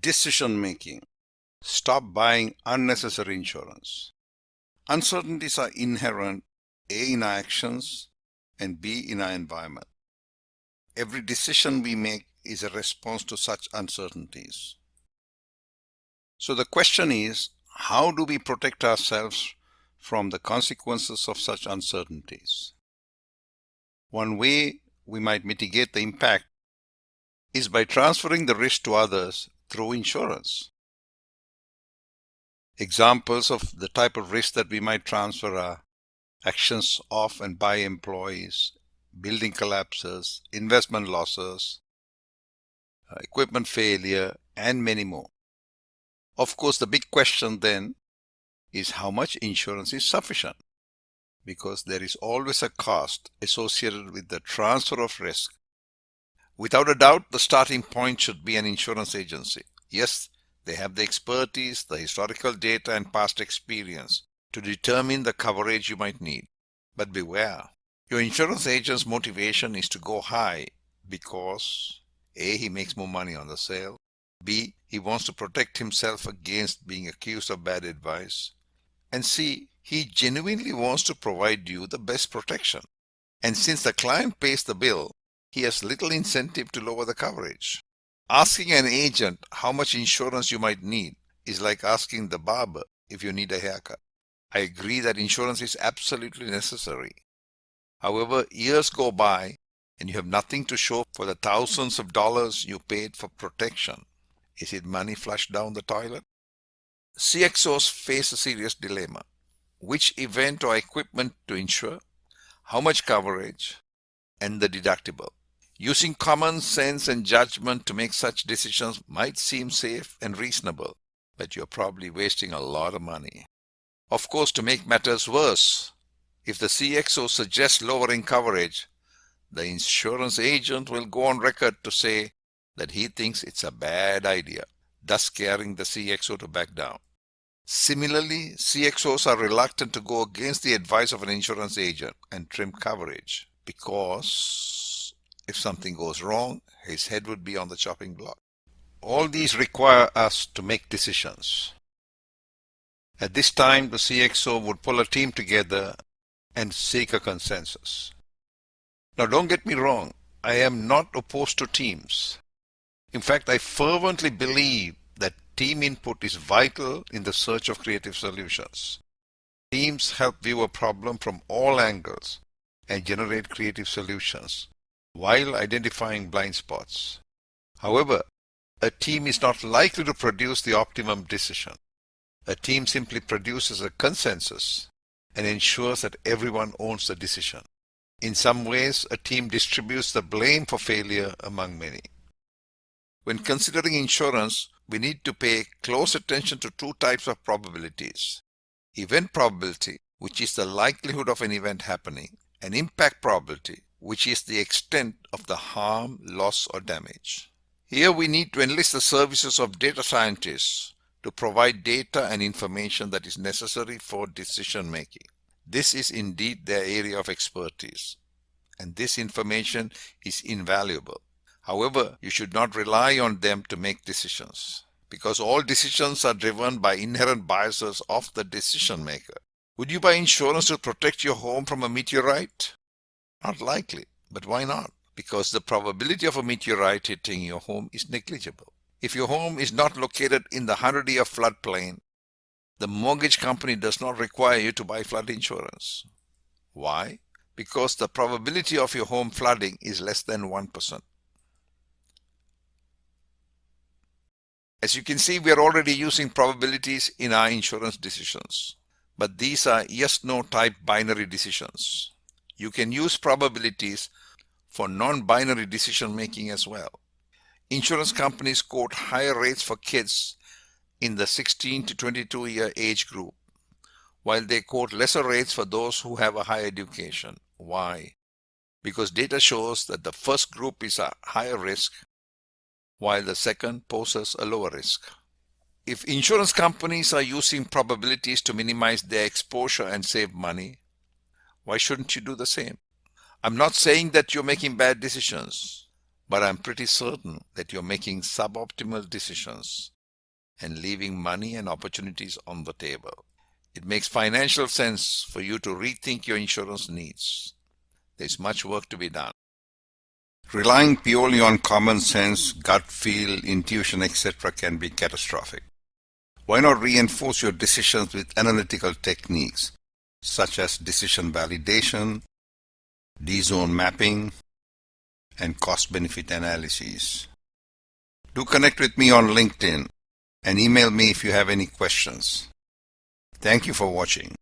Decision making. Stop buying unnecessary insurance. Uncertainties are inherent A in our actions and B in our environment. Every decision we make is a response to such uncertainties. So the question is, how do we protect ourselves from the consequences of such uncertainties? One way we might mitigate the impact is by transferring the risk to others through insurance. Examples of the type of risk that we might transfer are actions of and by employees, building collapses, investment losses, equipment failure, and many more. Of course, the big question then is how much insurance is sufficient, because there is always a cost associated with the transfer of risk. Without a doubt, the starting point should be an insurance agency. Yes, they have the expertise, the historical data, and past experience to determine the coverage you might need. But beware, your insurance agent's motivation is to go high because A, he makes more money on the sale, B, he wants to protect himself against being accused of bad advice, and C, he genuinely wants to provide you the best protection. And since the client pays the bill, he has little incentive to lower the coverage. Asking an agent how much insurance you might need is like asking the barber if you need a haircut. I agree that insurance is absolutely necessary. However, years go by and you have nothing to show for the thousands of dollars you paid for protection. Is it money flushed down the toilet? CXOs face a serious dilemma. Which event or equipment to insure, how much coverage, and the deductible. Using common sense and judgment to make such decisions might seem safe and reasonable, but you're probably wasting a lot of money. Of course, to make matters worse, if the CXO suggests lowering coverage, the insurance agent will go on record to say that he thinks it's a bad idea, thus scaring the CXO to back down. Similarly, CXOs are reluctant to go against the advice of an insurance agent and trim coverage because if something goes wrong, his head would be on the chopping block. All these require us to make decisions. At this time, the CXO would pull a team together and seek a consensus. Now, don't get me wrong, I am not opposed to teams. In fact, I fervently believe that team input is vital in the search of creative solutions. Teams help view a problem from all angles and generate creative solutions while identifying blind spots. However, a team is not likely to produce the optimum decision. A team simply produces a consensus and ensures that everyone owns the decision. In some ways, a team distributes the blame for failure among many. When considering insurance, we need to pay close attention to two types of probabilities. Event probability, which is the likelihood of an event happening, and impact probability, which is the extent of the harm, loss, or damage. Here we need to enlist the services of data scientists to provide data and information that is necessary for decision making. This is indeed their area of expertise, and this information is invaluable. However, you should not rely on them to make decisions, because all decisions are driven by inherent biases of the decision maker. Would you buy insurance to protect your home from a meteorite? Not likely, but why not? Because the probability of a meteorite hitting your home is negligible. If your home is not located in the 100-year floodplain, the mortgage company does not require you to buy flood insurance. Why? Because the probability of your home flooding is less than 1%. As you can see, we are already using probabilities in our insurance decisions. But these are yes-no type binary decisions. You can use probabilities for non-binary decision making as well. Insurance companies quote higher rates for kids in the 16 to 22-year age group, while they quote lesser rates for those who have a higher education. Why? Because data shows that the first group is a higher risk, while the second poses a lower risk. If insurance companies are using probabilities to minimize their exposure and save money, why shouldn't you do the same? I'm not saying that you're making bad decisions, but I'm pretty certain that you're making suboptimal decisions and leaving money and opportunities on the table. It makes financial sense for you to rethink your insurance needs. There's much work to be done. Relying purely on common sense, gut feel, intuition, etc. can be catastrophic. Why not reinforce your decisions with analytical techniques such as decision validation, D-zone mapping, and cost-benefit analyses? Do connect with me on LinkedIn and email me if you have any questions. Thank you for watching.